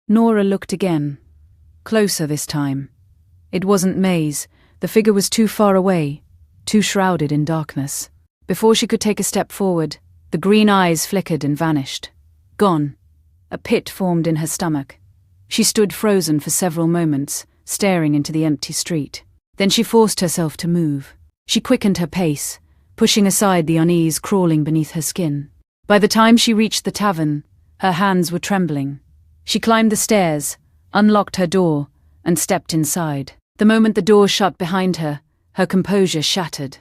Nora looked again. Closer this time. It wasn't May's. The figure was too far away, too shrouded in darkness. Before she could take a step forward, the green eyes flickered and vanished. Gone. A pit formed in her stomach. She stood frozen for several moments, staring into the empty street. Then she forced herself to move. She quickened her pace, pushing aside the unease crawling beneath her skin. By the time she reached the tavern, her hands were trembling. She climbed the stairs, unlocked her door, and stepped inside. The moment the door shut behind her, her composure shattered.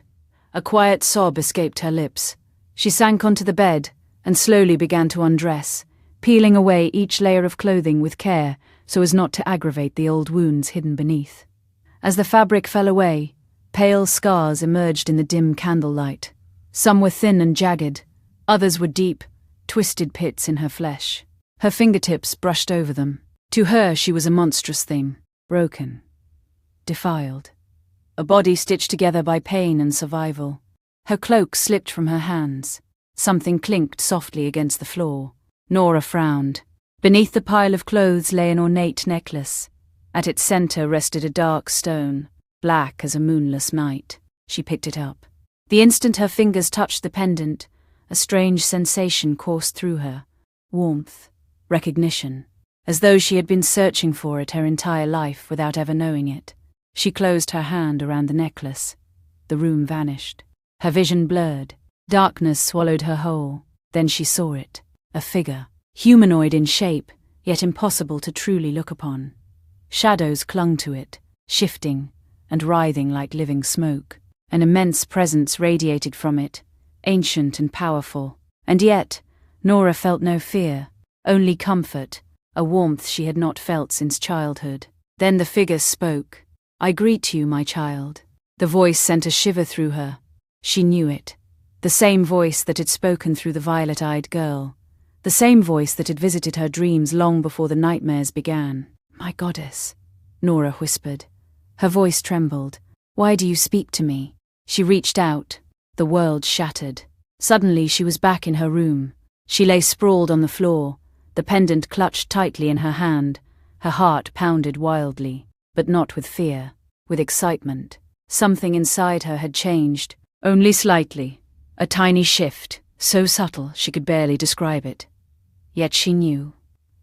A quiet sob escaped her lips. She sank onto the bed and slowly began to undress, peeling away each layer of clothing with care so as not to aggravate the old wounds hidden beneath. As the fabric fell away, pale scars emerged in the dim candlelight. Some were thin and jagged, others were deep, twisted pits in her flesh. Her fingertips brushed over them. To her, she was a monstrous thing, broken, defiled. A body stitched together by pain and survival. Her cloak slipped from her hands. Something clinked softly against the floor. Nora frowned. Beneath the pile of clothes lay an ornate necklace. At its center rested a dark stone, black as a moonless night. She picked it up. The instant her fingers touched the pendant, a strange sensation coursed through her. Warmth, recognition, as though she had been searching for it her entire life without ever knowing it. She closed her hand around the necklace. The room vanished. Her vision blurred. Darkness swallowed her whole. Then she saw it. A figure, humanoid in shape, yet impossible to truly look upon. Shadows clung to it, shifting and writhing like living smoke. An immense presence radiated from it, ancient and powerful. And yet, Nora felt no fear, only comfort, a warmth she had not felt since childhood. Then the figure spoke. "I greet you, my child." The voice sent a shiver through her. She knew it. The same voice that had spoken through the violet-eyed girl. The same voice that had visited her dreams long before the nightmares began. "My goddess," Nora whispered. Her voice trembled. "Why do you speak to me?" She reached out. The world shattered. Suddenly she was back in her room. She lay sprawled on the floor, the pendant clutched tightly in her hand. Her heart pounded wildly, but not with fear, with excitement. Something inside her had changed, only slightly. A tiny shift, so subtle she could barely describe it. Yet she knew.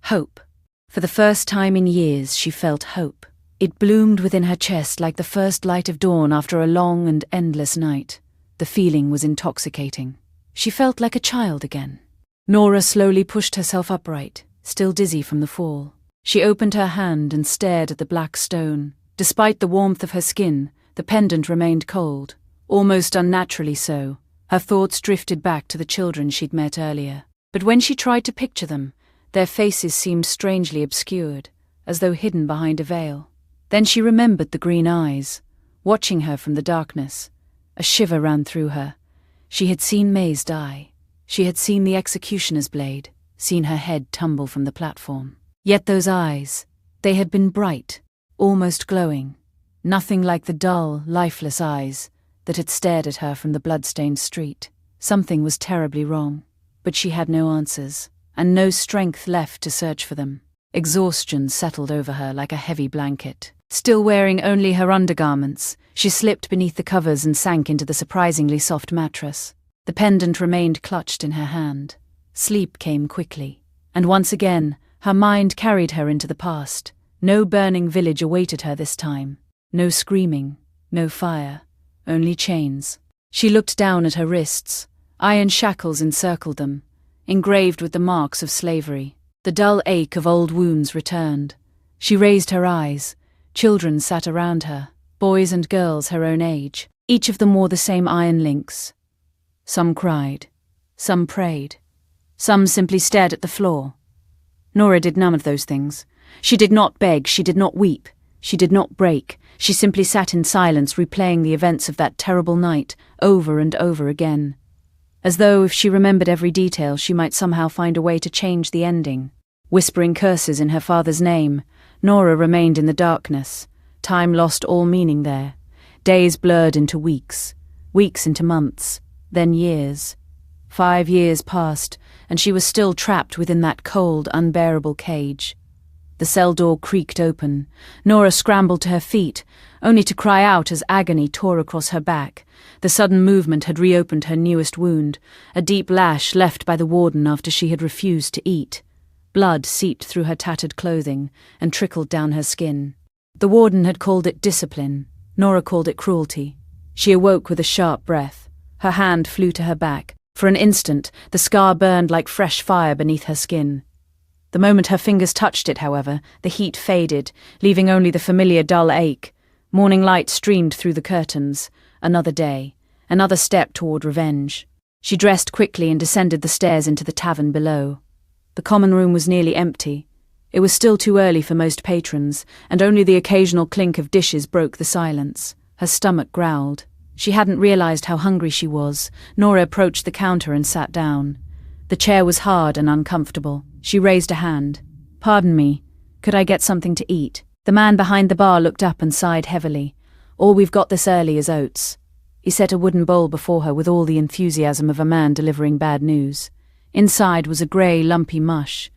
Hope. For the first time in years she felt hope. It bloomed within her chest like the first light of dawn after a long and endless night. The feeling was intoxicating. She felt like a child again. Nora slowly pushed herself upright, still dizzy from the fall. She opened her hand and stared at the black stone. Despite the warmth of her skin, the pendant remained cold, almost unnaturally so. Her thoughts drifted back to the children she'd met earlier. But when she tried to picture them, their faces seemed strangely obscured, as though hidden behind a veil. Then she remembered the green eyes, watching her from the darkness. A shiver ran through her. She had seen Maze die. She had seen the executioner's blade, seen her head tumble from the platform. Yet those eyes, they had been bright, almost glowing. Nothing like the dull, lifeless eyes that had stared at her from the blood-stained street. Something was terribly wrong, but she had no answers, and no strength left to search for them. Exhaustion settled over her like a heavy blanket. Still wearing only her undergarments, she slipped beneath the covers and sank into the surprisingly soft mattress. The pendant remained clutched in her hand. Sleep came quickly, and once again, her mind carried her into the past. No burning village awaited her this time. No screaming, no fire, only chains. She looked down at her wrists. Iron shackles encircled them, engraved with the marks of slavery. The dull ache of old wounds returned. She raised her eyes. Children sat around her, boys and girls her own age. Each of them wore the same iron links. Some cried, some prayed, some simply stared at the floor. Nora did none of those things. She did not beg, she did not weep, she did not break. She simply sat in silence, replaying the events of that terrible night over and over again. As though if she remembered every detail, she might somehow find a way to change the ending. Whispering curses in her father's name, Nora remained in the darkness. Time lost all meaning there. Days blurred into weeks, weeks into months, then years. 5 years passed, and she was still trapped within that cold, unbearable cage. The cell door creaked open. Nora scrambled to her feet, only to cry out as agony tore across her back. The sudden movement had reopened her newest wound, a deep lash left by the warden after she had refused to eat. Blood seeped through her tattered clothing and trickled down her skin. The warden had called it discipline. Nora called it cruelty. She awoke with a sharp breath. Her hand flew to her back. For an instant, the scar burned like fresh fire beneath her skin. The moment her fingers touched it, however, the heat faded, leaving only the familiar dull ache. Morning light streamed through the curtains. Another day. Another step toward revenge. She dressed quickly and descended the stairs into the tavern below. The common room was nearly empty. It was still too early for most patrons, and only the occasional clink of dishes broke the silence. Her stomach growled. She hadn't realized how hungry she was. Nora approached the counter and sat down. The chair was hard and uncomfortable. She raised a hand. "Pardon me. Could I get something to eat?" The man behind the bar looked up and sighed heavily. "All we've got this early is oats." He set a wooden bowl before her with all the enthusiasm of a man delivering bad news. Inside was a grey, lumpy mush.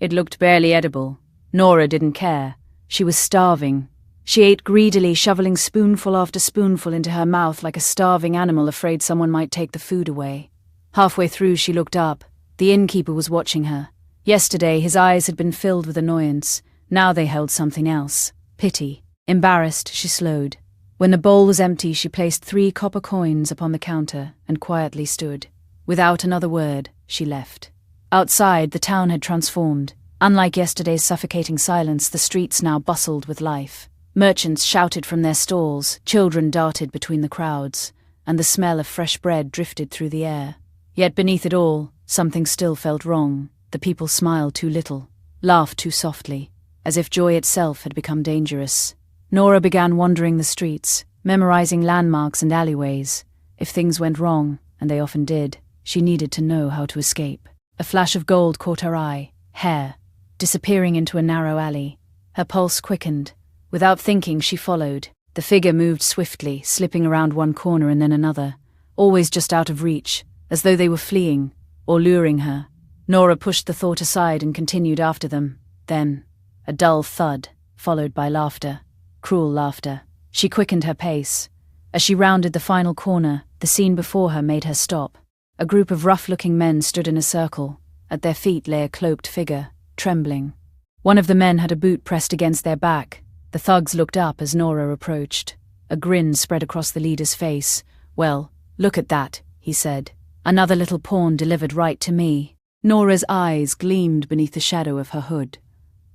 It looked barely edible. Nora didn't care. She was starving. She ate greedily, shoveling spoonful after spoonful into her mouth like a starving animal afraid someone might take the food away. Halfway through, she looked up. The innkeeper was watching her. Yesterday, his eyes had been filled with annoyance. Now they held something else. Pity. Embarrassed, she slowed. When the bowl was empty, she placed 3 copper coins upon the counter and quietly stood. Without another word, she left. Outside, the town had transformed. Unlike yesterday's suffocating silence, the streets now bustled with life. Merchants shouted from their stalls, children darted between the crowds, and the smell of fresh bread drifted through the air. Yet beneath it all, something still felt wrong. The people smiled too little, laughed too softly, as if joy itself had become dangerous. Nora began wandering the streets, memorizing landmarks and alleyways. If things went wrong, and they often did, she needed to know how to escape. A flash of gold caught her eye, hair, disappearing into a narrow alley. Her pulse quickened. Without thinking, she followed. The figure moved swiftly, slipping around one corner and then another, always just out of reach, as though they were fleeing, or luring her. Nora pushed the thought aside and continued after them. Then, a dull thud, followed by laughter. Cruel laughter. She quickened her pace. As she rounded the final corner, the scene before her made her stop. A group of rough-looking men stood in a circle. At their feet lay a cloaked figure, trembling. One of the men had a boot pressed against their back. The thugs looked up as Nora approached. A grin spread across the leader's face. "Well, look at that," he said. "Another little pawn delivered right to me." Nora's eyes gleamed beneath the shadow of her hood.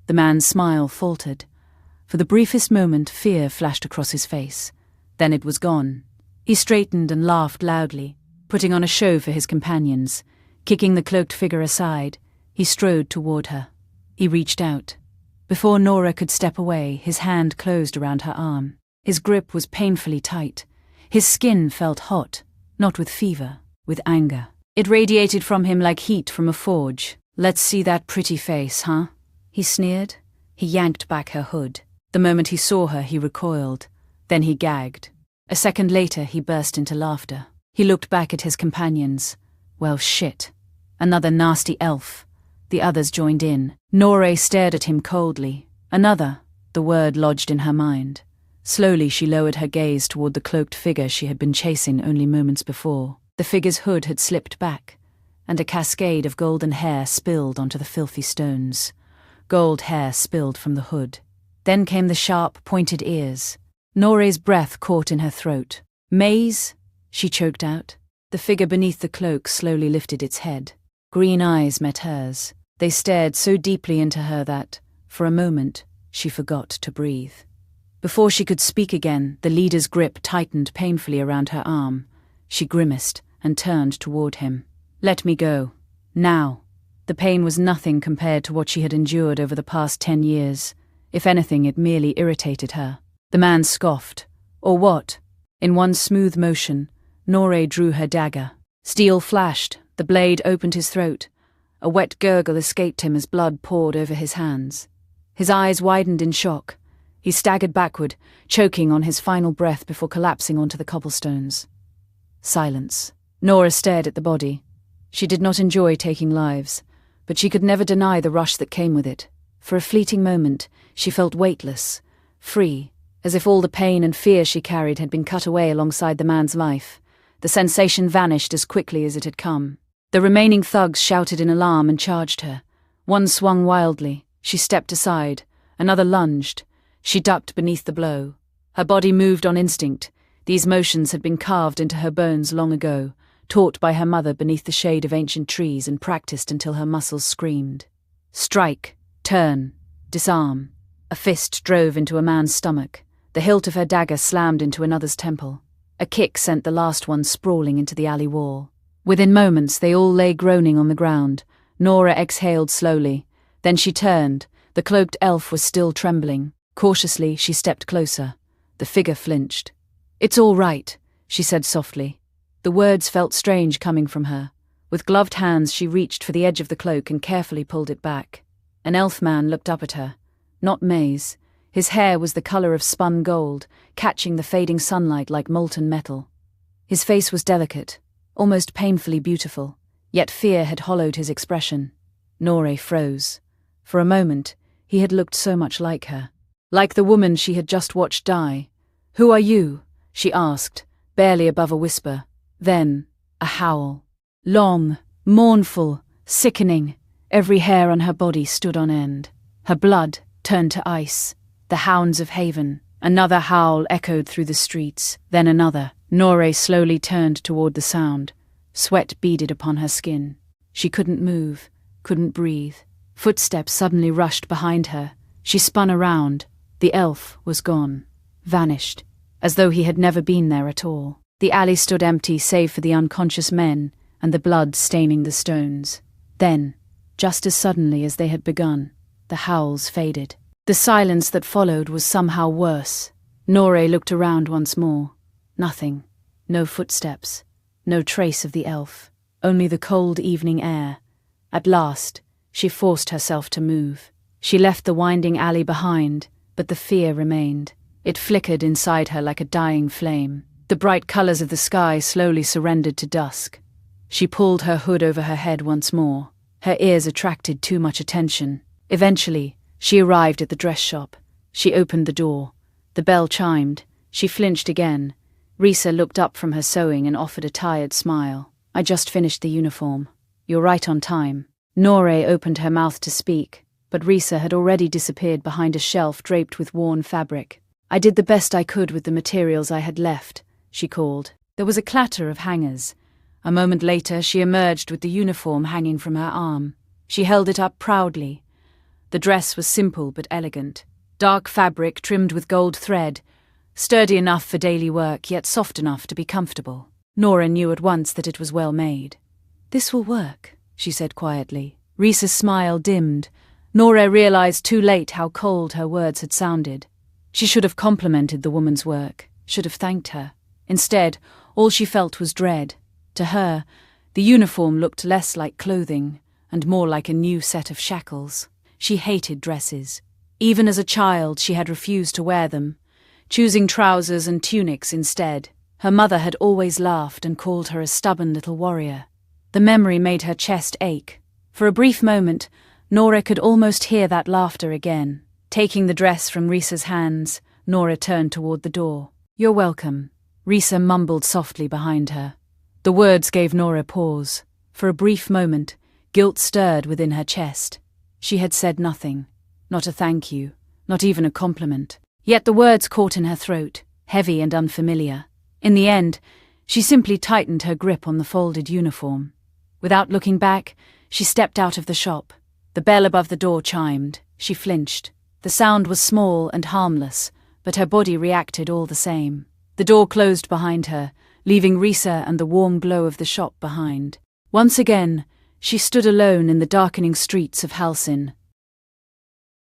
The man's smile faltered. For the briefest moment, fear flashed across his face. Then it was gone. He straightened and laughed loudly, putting on a show for his companions. Kicking the cloaked figure aside, he strode toward her. He reached out. Before Nora could step away, his hand closed around her arm. His grip was painfully tight. His skin felt hot, not with fever, with anger. It radiated from him like heat from a forge. "Let's see that pretty face, huh?" he sneered. He yanked back her hood. The moment he saw her, he recoiled. Then he gagged. A second later, he burst into laughter. He looked back at his companions. Well, shit. Another nasty elf. The others joined in. Nora stared at him coldly. Another. The word lodged in her mind. Slowly she lowered her gaze toward the cloaked figure she had been chasing only moments before. The figure's hood had slipped back, and a cascade of golden hair spilled onto the filthy stones. Gold hair spilled from the hood. Then came the sharp, pointed ears. Nora's breath caught in her throat. "Maze?" she choked out. The figure beneath the cloak slowly lifted its head. Green eyes met hers. They stared so deeply into her that, for a moment, she forgot to breathe. Before she could speak again, the leader's grip tightened painfully around her arm. She grimaced and turned toward him. "Let me go. Now." The pain was nothing compared to what she had endured over the past 10 years. If anything, it merely irritated her. The man scoffed. Or what? In one smooth motion, Nora drew her dagger. Steel flashed. The blade opened his throat. A wet gurgle escaped him as blood poured over his hands. His eyes widened in shock. He staggered backward, choking on his final breath before collapsing onto the cobblestones. Silence. Nora stared at the body. She did not enjoy taking lives, but she could never deny the rush that came with it. For a fleeting moment, she felt weightless, free, as if all the pain and fear she carried had been cut away alongside the man's life. The sensation vanished as quickly as it had come. The remaining thugs shouted in alarm and charged her. One swung wildly. She stepped aside. Another lunged. She ducked beneath the blow. Her body moved on instinct. These motions had been carved into her bones long ago, taught by her mother beneath the shade of ancient trees and practiced until her muscles screamed. Strike, turn, disarm. A fist drove into a man's stomach. The hilt of her dagger slammed into another's temple. A kick sent the last one sprawling into the alley wall. Within moments, they all lay groaning on the ground. Nora exhaled slowly. Then she turned. The cloaked elf was still trembling. Cautiously, she stepped closer. The figure flinched. "It's all right," she said softly. The words felt strange coming from her. With gloved hands, she reached for the edge of the cloak and carefully pulled it back. An elf man looked up at her. Not Maze. His hair was the color of spun gold, catching the fading sunlight like molten metal. His face was delicate, almost painfully beautiful, yet fear had hollowed his expression. Nora froze. For a moment, he had looked so much like her. Like the woman she had just watched die. "Who are you?" she asked, barely above a whisper. Then, a howl. Long, mournful, sickening. Every hair on her body stood on end. Her blood turned to ice. The hounds of Haven. Another howl echoed through the streets, then another. Nora slowly turned toward the sound. Sweat beaded upon her skin. She couldn't move, couldn't breathe. Footsteps suddenly rushed behind her. She spun around. The elf was gone, vanished, as though he had never been there at all. The alley stood empty save for the unconscious men and the blood staining the stones. Then, just as suddenly as they had begun, the howls faded. The silence that followed was somehow worse. Nora looked around once more. Nothing. No footsteps. No trace of the elf. Only the cold evening air. At last, she forced herself to move. She left the winding alley behind, but the fear remained. It flickered inside her like a dying flame. The bright colors of the sky slowly surrendered to dusk. She pulled her hood over her head once more. Her ears attracted too much attention. Eventually, she arrived at the dress shop. She opened the door. The bell chimed. She flinched again. Risa looked up from her sewing and offered a tired smile. "I just finished the uniform. You're right on time." Nora opened her mouth to speak, but Risa had already disappeared behind a shelf draped with worn fabric. "I did the best I could with the materials I had left," she called. There was a clatter of hangers. A moment later, she emerged with the uniform hanging from her arm. She held it up proudly. The dress was simple but elegant. Dark fabric trimmed with gold thread, sturdy enough for daily work, yet soft enough to be comfortable. Nora knew at once that it was well made. "This will work," she said quietly. Risa's smile dimmed. Nora realized too late how cold her words had sounded. She should have complimented the woman's work, should have thanked her. Instead, all she felt was dread. To her, the uniform looked less like clothing and more like a new set of shackles. She hated dresses. Even as a child, she had refused to wear them, choosing trousers and tunics instead. Her mother had always laughed and called her a stubborn little warrior. The memory made her chest ache. For a brief moment, Nora could almost hear that laughter again. Taking the dress from Risa's hands, Nora turned toward the door. "You're welcome," Risa mumbled softly behind her. The words gave Nora pause. For a brief moment, guilt stirred within her chest. She had said nothing. Not a thank you, not even a compliment. Yet the words caught in her throat, heavy and unfamiliar. In the end, she simply tightened her grip on the folded uniform. Without looking back, she stepped out of the shop. The bell above the door chimed. She flinched. The sound was small and harmless, but her body reacted all the same. The door closed behind her, leaving Risa and the warm glow of the shop behind. Once again, she stood alone in the darkening streets of Halcyon,